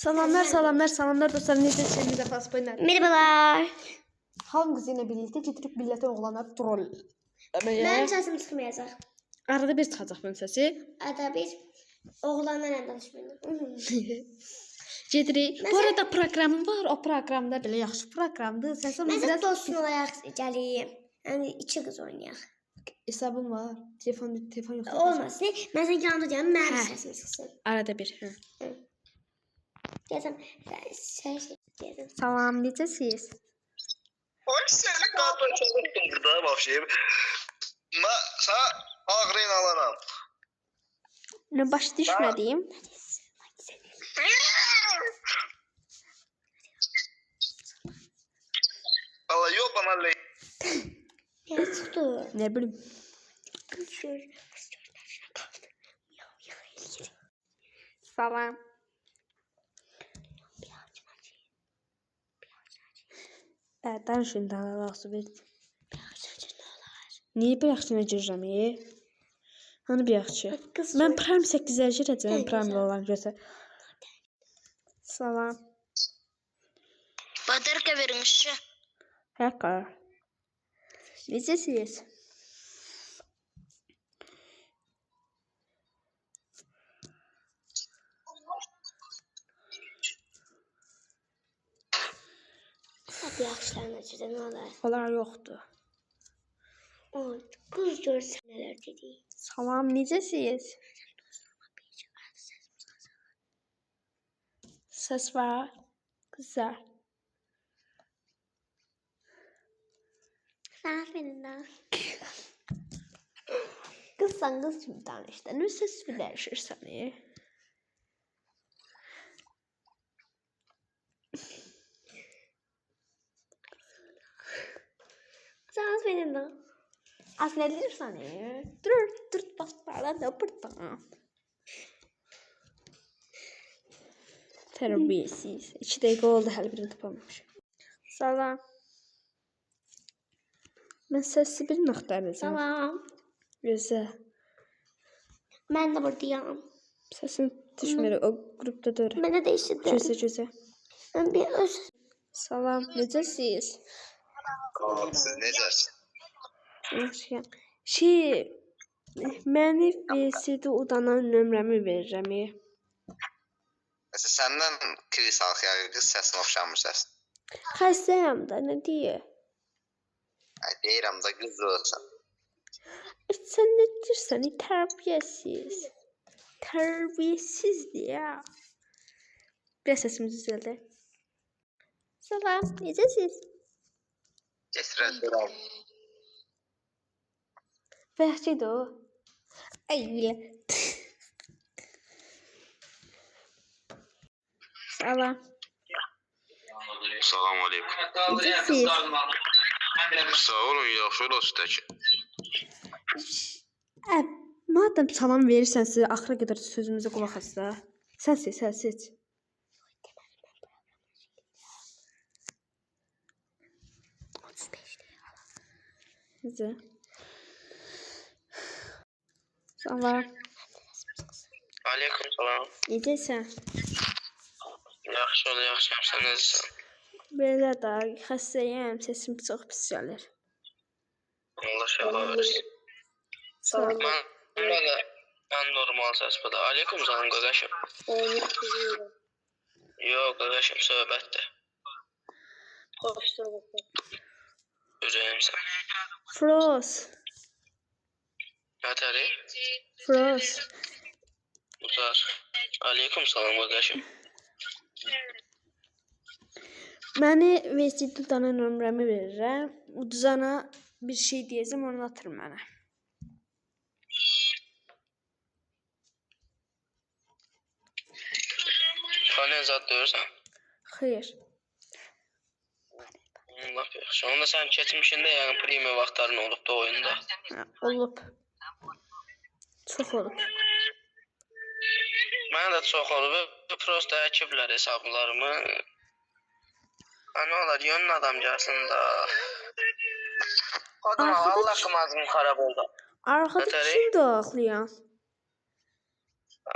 Salamlar, salamlar, salamlar dostlar. Necəsiniz? Necə faspoylar? Merhabalar. Halım qızı ilə birlikdə getirib millətə oğlanlar troll. Benim sesim çıkmayacak. Arada bir çıxacaq mənim səsi. Arada bir oğlanlarla danışmayın. Gedirik. Bu arada proqramım var. O proqramda belə yaxşı proqramdır. Səsim Ben biraz de dostum olarak geleyim. Yani iki kız oynayaq. hesabım var. Telefon yoxdur. Olmasın. Ben senin yanında diyorum. Ben Hə. sesim çıksın. Arada bir. Hə. Gelsem. Gelsem. Salam, necəsiniz? Oy seni kadın çalıştım burada başlayayım. Ben sana ağrıyla alaram. Nə baş düşmədiyim. Valla yok bana le. Ya çıktı. Nə bilim. Salam. Danışın da vaxtı verdi. Niyə bir yaxşına girirəm? Hani bir yaxşı? Kız Mən Prime 8-ə girəcəm, Prime olan gözə. Salam. Batarka vermiş. Həqiqə. Necəsiniz? Hadi yaxşılarına açıda ne olur? Onlar yoxdur. O kız görsen neler dedi. Salam, necəsiniz? Səs var. Güzel. Sen benim de. Kızsan kız gibi danıştı. Ne ses mi dəyişirsən? Sen benim de. Aslında ne diyorsan? Dur baslarla da burada. Terbiyesiz. 2 dəqiqə oldu hələ birini tapamamışım. Salam. Mən səsi bir nöqtələyəcəm. Tamam. Gözə. Ben de buradayım. Səsin düşmür o qrupda dur. Ben de değiştirdim. Gözə. Ben bir öz. Salam, necəsiniz? Siz necəsiniz? Yaxşıyam. Məni VC-də udanan nömrəmi verirəm. Mesela senden Chris Alkaya kız sesine oxşanmır səs. Xəstəyəm də, nə deyir? Deyirəm da kız olsan. Sən nə deyirsən? Tərbiyəsiz. Tərbiyəsizdir ya. Biraz səsimiz düzəldi. Salam, necəsiniz? Getirəm. Vəhşidir o. Ay, bilə. Salam. Salam aleykum. Necəsiniz? Sağ olun, yaxşı olasın təki. Madem salam verirsən sizə axıra qədər sözümüzə qulaq as da. Sən seç. Necə? Salam. Aleykum salam. Necəsən? Yaxşı ol, yaxşıyam, sən necəsən? Belə də xəstəyəm, səsim çox pis gəlir. Allah şəfa versin. Sağ ol. Ben normal səs bu da. Aleykum salam qaqaşım. Yox, qaqaşım, söhbətdir. Ürəyimsən. Frost. Nətəri? Frost. Uzar. Aleykum salam qaqaşım. Məni VC-də udanan nömrəmi verirəm. Uduzana bir şey deyəcəm, onu atır mənə. Fanen zat deyirsən? Xeyr. Lap yaxşı. Onda sən keçmişində yəni primi vaxtların olub da oyunda. Olub. Çox olub. Mənə də çox olub. Prosta əkiblər hesablarımı. Nə olar, yönün adam gəlsin da. Qadın Allah qımazım xarab oldu. Arxada Nətəri? kimdir ağlayan?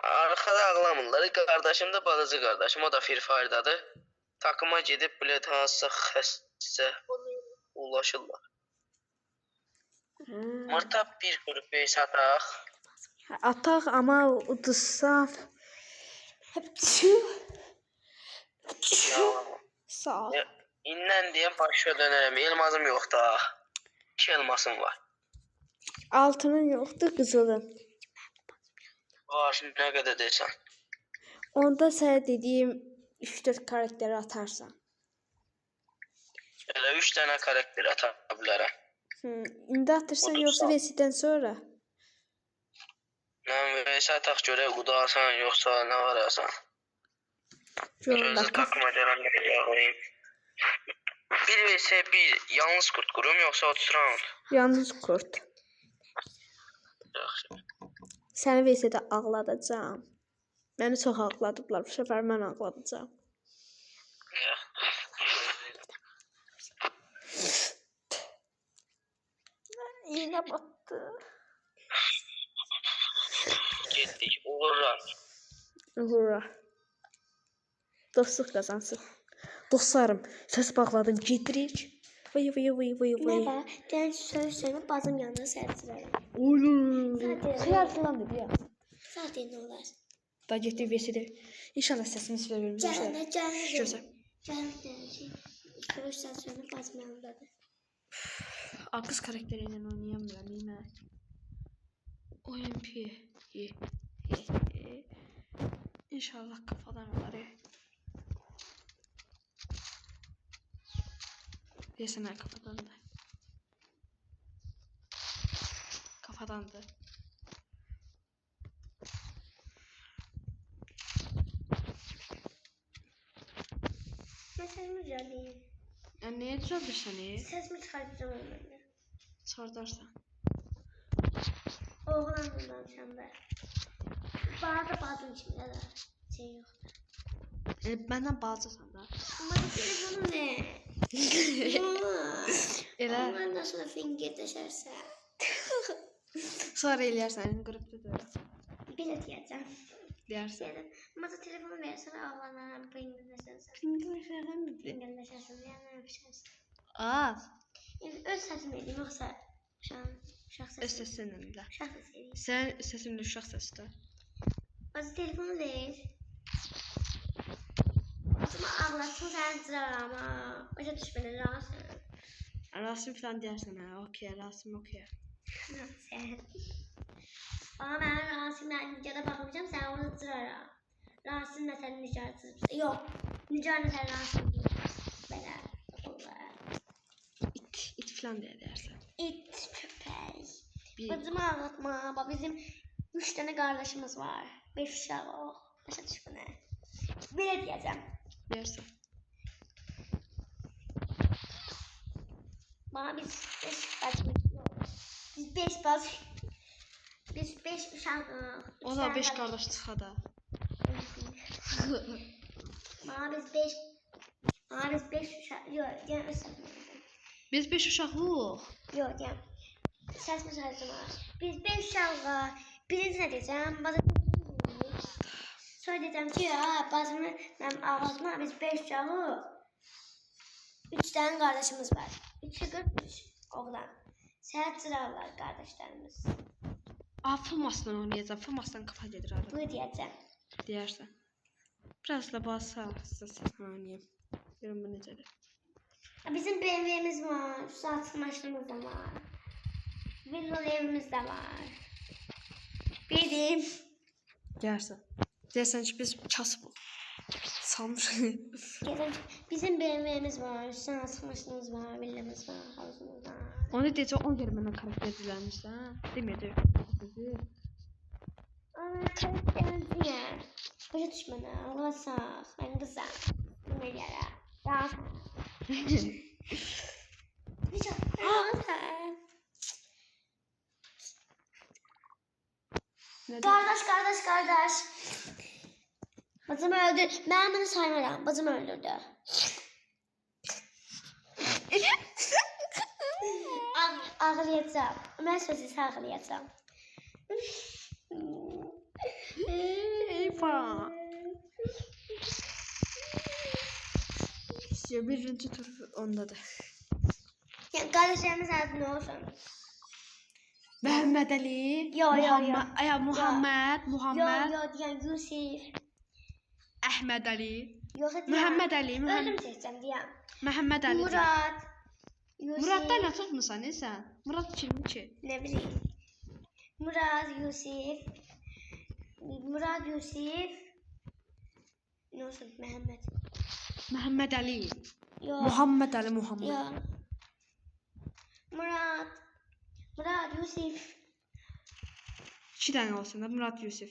Arkada ağlamırlar. Qardaşım da balaca qardaşım. O da Free Fire'dadır. Takıma gedib bilet hansısa xəstə ulaşırlar. Mırtap bir qrup beys ataq. Ataq ama uduzsam. Sağ ol. İndən deyəm başa dönərəm. Elmasım yox da. 2 elmasım var. Altının yoktu, kızılın. Var, nə qədər desən. Onda sənə dediyim 3-4 karakteri atarsan. Elə 3 dənə karakter ata bilərəm. İndi atırsan yoksa VS'den sonra? Mən VS ataq görək udarsan yoxsa nə var asan. Görün Gözü takıma gələn bir yağlayayım. 1 vs 1 yalnız kurt qurum yoxsa 30 round? Yalnız kurt. Yaxşı. Səni VS'də ağladacağım. Məni çox ağladıblar. Bu səfər mən ağladacağım. Yine battı. Getdik. Uğurlar. Hurra. Dostluq qazansın. Dostlarım, səs bağladım. Gedirik. Vay vay vay vay vay. Ne var? Ben söyleme bazım yanına sertilerim. Oğlum. Zaten- Xəyal falan dedi ya. Zaten ne olar? Da getdik VS'də. İnşallah səsimiz vermir. Gelene gelene. Gözəl. Gelene. Söz söyleme bazım yanındadır. Qız karakteriyle oynayamıyorum yine. OMP. İnşallah kafadan var ya. Desene kafadandı. Kafadandı. Mesela güzel değil. Ya neye düzeltirsen iyi? Ses mi çıkartacağım onları? Sordarsan. Oğlanından sen de. Bazı içimde de şey yok. Benden balacasan da. Ama bu telefonum ne? Elə. Ondan sonra finger taşarsa. Sonra eləyərsən, qrupda da. Bile diyeceğim. Deyərsən. Dedim. Ama da telefonu verirsen ağlanırım. Finger taşarsa. Fingerlərdən mi? Finger taşarsa. Yani ne yapacaksın? Az. Yani öz sesimi edeyim yoksa şu an uşaq Öz sesi. səsinlə də. Uşaq sesi edeyim. Sən səsində uşaq səsdə. Bazı telefonu ver. Ama ağlatsın sen sıra ama. Başa düşmeni lazım. Rasim falan deyərsən hə. Okey, Rasim okey. Sen. Ama ben Rasim'le Nicar'a bakmayacağım. Sen onu sırara. Rasim'le sen Nicar sırası. Yok. Nicar'la sen Rasim. Böyle. İt falan deyərsən. İt köpek. Bir Bacımı ağlatma. Bak bizim 3 tane kardeşimiz var. 5 uşağı var. Başa düşmene. Böyle diyeceğim. deyərsən. Bana biz 5 bacımız yok. Biz 5 bacı. Biz 5 uşağı. O da 5 qardaş çıxada. Bana biz 5. Bana biz 5 uşağı. Yok. Yani Biz 5 uşaqlıq. yok yani. Ses mi söylesene? Biz 5 uşağı. Birinci ne diyeceğim? Bazı sonra diyeceğim ki ya bazımı ben ağlatma biz 5 uşağı. 3 tane kardeşimiz var. 3'ü 43 oğlan. Seyahat sıralar kardeşlerimiz. Filmasdan oynayacağam. Filmasdan kafa gedir arada. Bu diyeceğim. Deyərsən. Biraz da basa səsən oynayım. Görüm bu necədir. Bizim BMW'miz var. Saat maşinimiz de var. Villalı evimiz de var. Benim. Deyərsən. Deyərsən ki biz kasıbıq. Salmış. Bizim BMW'miz var. Saat maşinimiz var. Villamız var. Havuzumuz var. Onu deyəcək 10 kere məndən karakter düzəlmişsən. Deməyəcək. Ama karakterimiz ya. Başa düşmene. Ağlasak. Ben kızım. Bu yere. Ya. Hiç Kardeş. Bacımı öldür. Ben bunu saymaram. Bacımı öldürdü. Ağlayacağım. Ben sözü ağlayacağım. Eyvah. İşte birinci tur ondadır. Yani kardeşlerimiz adı ne olsun? Mehmet Ali. Yo. Muhammed. Yo diyen Yusuf. Ahmet Ali. Yoksa diyen. Muhammed Ali. Özüm seçeceğim diyen. Muhammed Ali. Murat. Yusuf. Murat'tan ne tutmusan ne sen? Murat kimdi ki? Ne bileyim. Murat Yusuf. Murat Yusuf. Ne olsun Mehmet. Muhammed Ali. Yo. Muhammed Ali Muhammed. Yo. Murat. Murat Yusuf. 2 tane olsun da Murat Yusuf.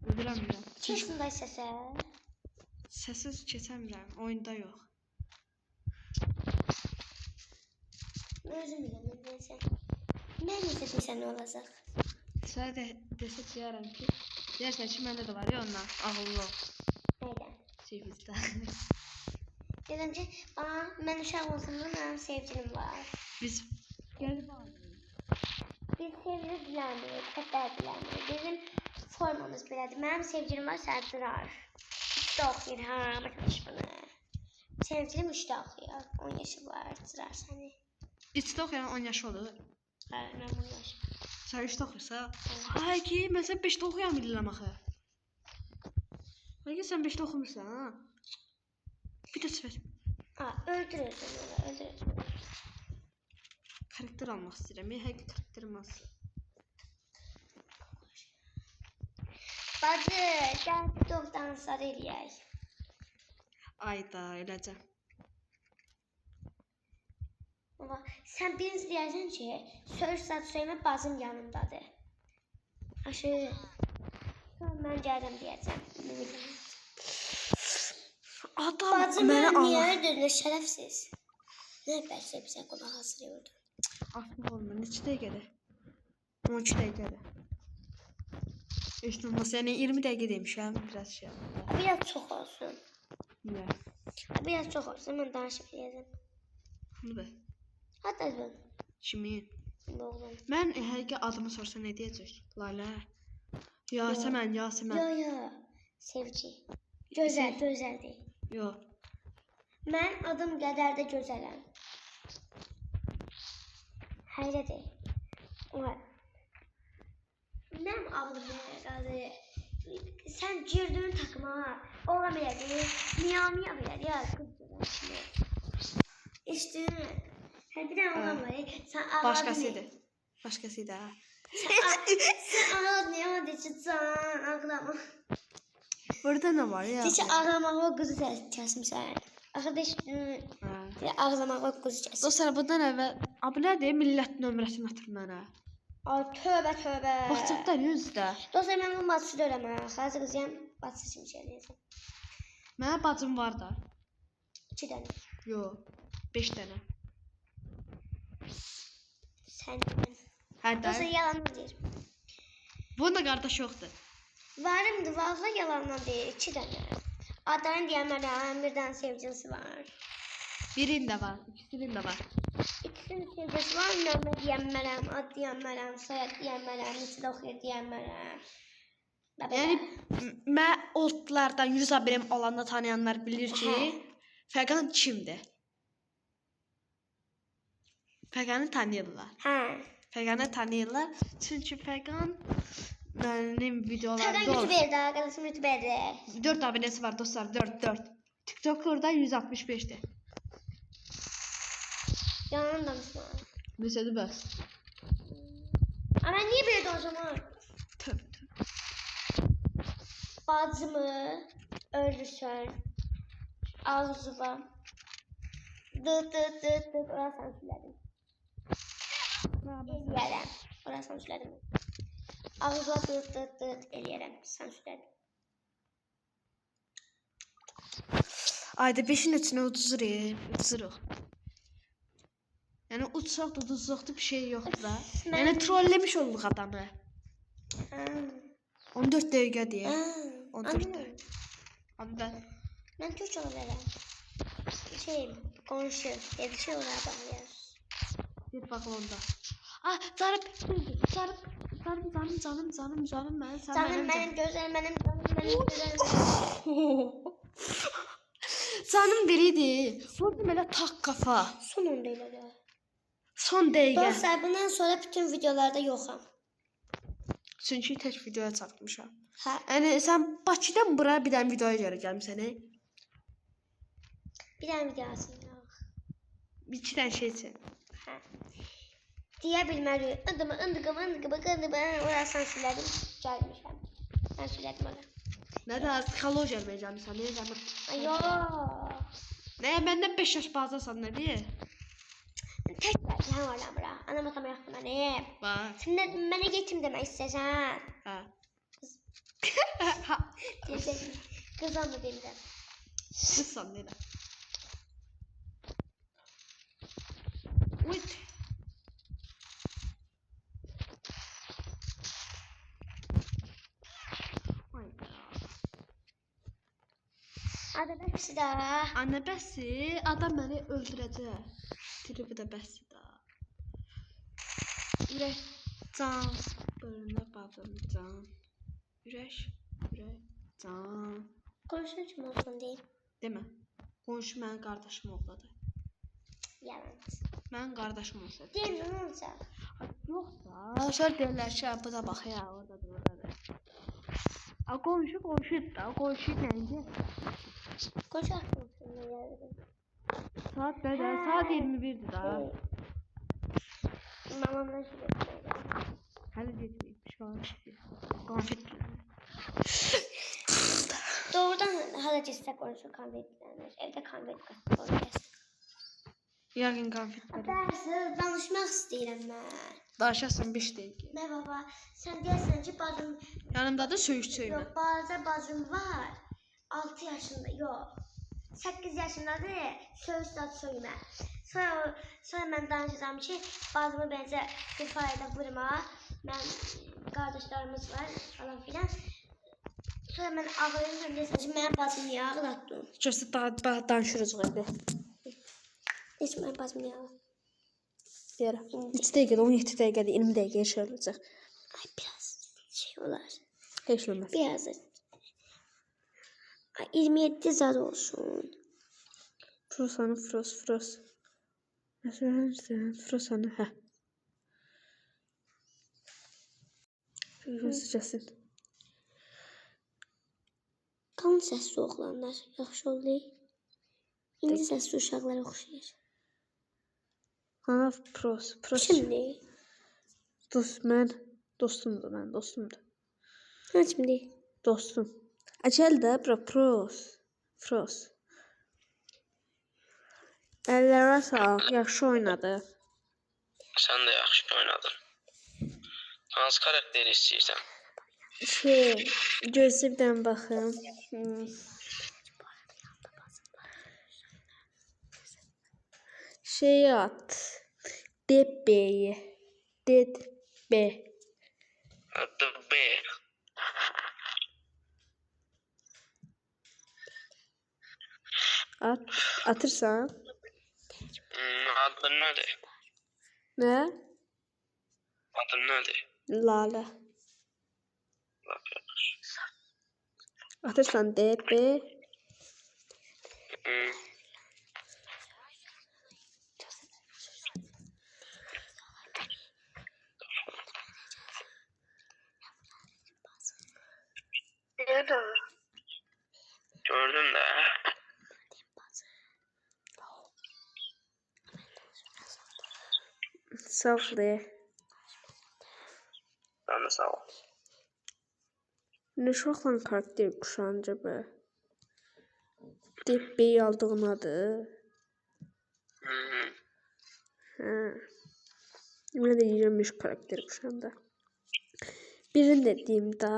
Öldürəmirəm. Kesin səsə. Səsiz keçəmirəm. Oyunda yox. Özüm biləm, neysə. Mən necə bilsən nə olacaq? Sənə də desə deyərəm ki, deyərsən ki, məndə də var ya ondan, ağıllı ol. Neydən? Sevizdə. Dedim ki, mən uşaq olsam da mənim sevgilim var. Biz gəlib alırıq. Biz sevgili diləmirik, xətlər diləmirik. Bizim formamız belədir. Mənim sevgilim var, sərdirar. İşdə oxuyur, ha, baxmış bunu. Sevgilim işdə oxuyur, 10 yaşı var, dırar səni. İçdə oxuyan 10 yaşı olur. Hə, mən 10 yaşım. Sən 3-də oxuyursa? Ay ki, mən sən 5-də oxuyan bilirəm axı. Ay ki, sən 5-də oxumursan, ha? Bir də sifət. Ha, öldürürsün onu, öldürürsün. Karakter almaq istəyirəm. Həqiqi karakterim alsın. Bacı, gəl TikTok dansları eləyək. Ayda, eləcə. Baba, sən biriniz deyərsən ki, söz saat söymə bacım yanımdadır. Aşı, mən gəlirəm deyəcəm. Adam Bacım mənə mən niyə Allah. öldürdün, şərəfsiz? Nə bəlkə bizə qulaq asılıyordun? Aklım olmur. Neçə dəqiqədir? 12 dəqiqədir. Heç olmaz. Yəni 20 dəqiqə demişəm. Biraz şey yapdım. Biraz çox olsun. Niyə? Biraz çox olsun, mən danışıb deyəcəm. Bunu da. Hatta ben. Kimin? Oğlum. Mən həqiqi adımı sorsa nə deyəcək? Lalə. Yasəmən, Yasəmən. Yo. Sevgi. Gözəl, gözəldir. Yo. Mən adım qədər də gözələm. Hayredir. Ola. Mənim ağlım qaldı. Sən girdin takıma. Ola bilədi. Miya bilədi. Ya qız. İşte. Hə bir dənə oğlan var. Sən ağladın. Başqasıdır. Başqasıdır ha. Sən ağladın ya. Deyəcək can ağlama. Burada nə var ya? Deyəcək ağlamağa qızı kəsmişsən. Arkadaş, ağlamağa qızı kəsmişsən. Dostlar, bundan əvvəl abi nədir? Millət nömrəsini atır mənə. Ay tövbə tövbə. WhatsApp-da 100-də. Dostlar mən bu maçı görəmə. Xazı qızıyam. Maçı kimi şey eləyəcəm. Mənə bacım var da. 2 dənə. Yo. 5 dənə. Sən. Hə də. Dostlar yalan deyir. Bunun da qardaş yoxdur. Varımdır, vallahi yalandan deyir. 2 dənə. Adını deyəmərəm, bir dənə sevgilisi var. Birində var, ikisinin də var. İkisinin sevgilisi var, nömrə deyəmərəm, ad deyəmərəm, soyad deyəmərəm, neçədə oxuyur deyəmərəm. Yəni mən otlardan 100 abonəm olanda tanıyanlar bilir ki, Fəqan kimdir? Fəqanı tanıyırlar. Hə. Fəqanı tanıyırlar. Çünki Fəqan mənim Fəqan videolarımda olur. YouTuberdə, qardaşım YouTuberdə. 4 abonəsi var dostlar, 4. TikToker'da 165'dir. Yalan danışma. Mesela bəs. Ama niye böyle o zaman? Tövbe. Bacımı öldürsen. Ağzıma. Dıt. Orası sansürledim. Eləyərəm. Orası sansürledim. Ağzıma dıt eləyərəm. Sansürledim. Ayda 5'in içine uduzuruq. Yəni uçsaq da uduzluqda bir şey yoxdur da. Yəni trollemiş olduq adamı. 14 dəqiqə deyə. 14 dəqiqə. Anda Ben Türkçe olarak. Konuşuyor. Bir şey olarak bağlıyoruz. Bir bakalım onda. Ah, Zarip, canım ben, sen Canım benim gözlerim benim, canım benim gözlerim benim. Canım biriydi. Vurdum elə tak kafa. Sonunda elə. Son dəqiqə. Dostlar, bundan sonra bütün videolarda yoxam. Çünki tək videoya çatmışam. Hə. Yəni sən Bakıdan bura bir dənə videoya gələcəm səni. Bir dənə videosun yox. Bir iki dənə şey üçün. Hə. Deyə bilməliyim. Indıqım. Orasını söylədim. Gəlmişəm. Mən söylədim ona. Nə də psixologiya verəcəm sənə. Ay yox. Nə, məndən 5 yaş balacasan nə deyə? Tək gələcəm oramıra. Anam atam yoxdur mənim. Bax. Sən də mənə getim demək istəsən. Hə. Qızam mı deyirəm? Qızsan nə? Uy. Adı bəsi də. Anne bəsi, adam məni öldürəcək. Tribi də bəsi də. Ürək, can, bölünə badım, can. Ürək, can. Konuşun kim olsun deyim. Demə, qonşu mənim qardaşım oğladı. Yalan. Mənim qardaşım olsa. Deyim, nə olacaq? Yoxsa, sonra deyirlər ki, bu da bax ya, oradadır, oradadır. Qonşu da, qonşu nəydi? Konuşaq konuşun, nə yazdım. Saat nədir? Saat 21'dir da. Mamamla şuraya. Hələ getməyibmiş, konfet. Doğrudan hala gitsək konuşur konfetlərimiz. Evdə konfet qatılır. Yəqin konfetlər. Dərsi danışmaq istəyirəm mən. Danışasan 5 dəqiqə. Nə baba, sən deyəsən ki, bacım... Yanımda da söyüş söymə. Yox, balaca bacım var. 6 yaşında, yox. 8 yaşındadır, söyüş söymə. Sonra mən danışacağım ki, bacımı bence bir fayda vurma. Mən qardaşlarımız var, falan filan. Sonra mən ağlayacağım deyəsən ki, mənim bacım niyə ağlatdın? Görsə daha danışırıq evdə. Heç mənim bacım niyə ağlatdın? Deyərəm. 3 dəqiqədə, 17 dəqiqədə, 20 dəqiqəyə şey olacaq. Ay, biraz şey olar. Heç olmaz. Biraz da. Ay, 27 zar olsun. Frosanı, fros. Məsələn, frosanı, hə. Sıcasın. Qalın səsli oğlanlar, yaxşı oldu. İndi səsli uşaqlara oxşayır. Hana pros. Kimdir? Dostumdur. Ha, kimdir? Dostum. Acəl də bura fros. Əllərə sağ, yaxşı oynadı. Sən də yaxşı oynadın. Hansı karakteri istəyirsən? Gözlə bir dənə baxım. Şey at. Debbeyi. Debbe. Adı B. Atırsan. Adın nədir? Nə? Adın nədir? Lalə. Lap yaxşı. Atırsan debbe. Gördün də. Sağ ol de. Sən də sağ ol. Ne uşaqla karakter quşanca be. Debbeyi aldığın adı. Hə. Mən də yiyirmiş karakter quşanda. Birini də deyim da.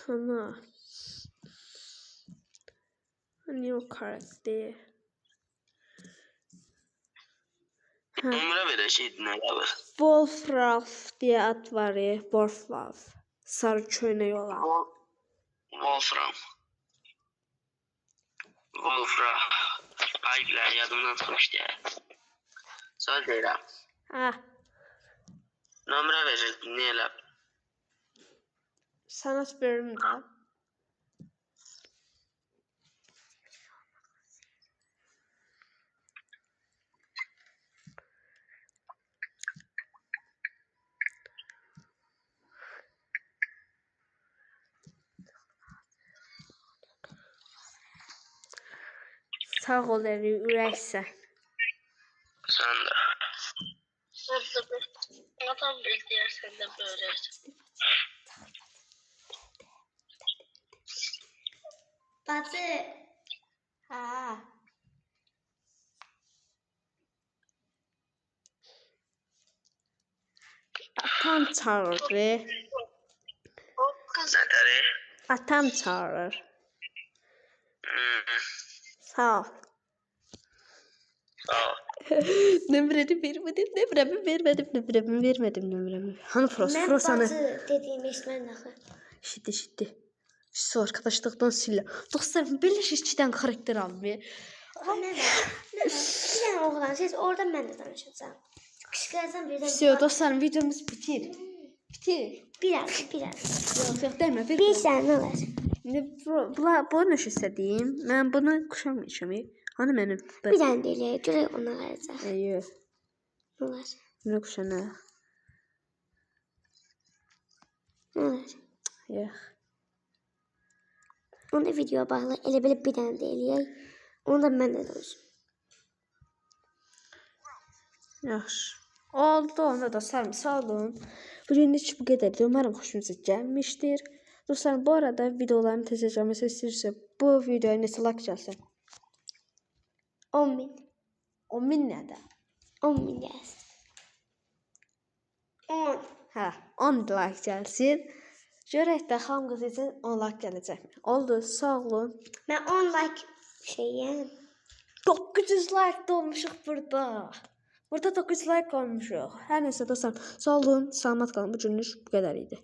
Ana. Hani o karakter. Numara verəcəkdin əlavə. Wolfraff diye ad var ya. Wolfraff. Sarı köynək olan. Wolfram. Wolfram. Aylar yadımdan çıxmışdı. Söz deyirəm. Ha, Nömrə verirdin, nə elə? sənət bölümü də. Sağ ol evi, ürəksən. Sən də. Adam beklersen de böyle. Bacı. Ha. Atam çağırır. Nətəri? Atam çağırır. Sağ ol. Sağ ol. Nömrəni vermədim. Hani Frost? Ben Frost hani? bacı dediğimi eşitmedin axı. Şiddi. Şu arkadaşlıktan sil. Dostlar, belə işçidən karakter almıyor. Ne var? Bir tane oğlan siz oradan ben de danışacağım. Kışkıracağım birden. Все, dostlarım, videomuz bitir. Bitir. Biraz. Yok, demə, Bir saniye var. İndi bu nə istədiyim? Mən bunu kuşamışam. Hani mənim? Bir tane değil. Göre ona vereceğim. Yox. Ne var? Nə kuşana? Ne var? Yox. Onu da videoya bağlı. Elə belə bir tane değil. Onu da ben de danışayım. Yaxşı. Oldu, onda dostlarım, sağ olun. Bugünlük bu qədərdir. Umarım xoşunuza gəlmişdir. Dostlarım, bu arada videoların tezə gəlməsi istəyirsə, bu videoya neçə like gəlsin? 10.000. 10.000 nədir? 10.000 gelsin. 10. Hə, 10 like gəlsin. Görək də xanım qızı üçün 10 like gələcəkmi? Oldu, sağ olun. Ben 10 like şeyim. 900 like olmuşuq burada. Burada 900 like olmuşuq. Hər nəsə dostlarım, sağ olun, salamat qalın. Bu günlük bu qədər idi.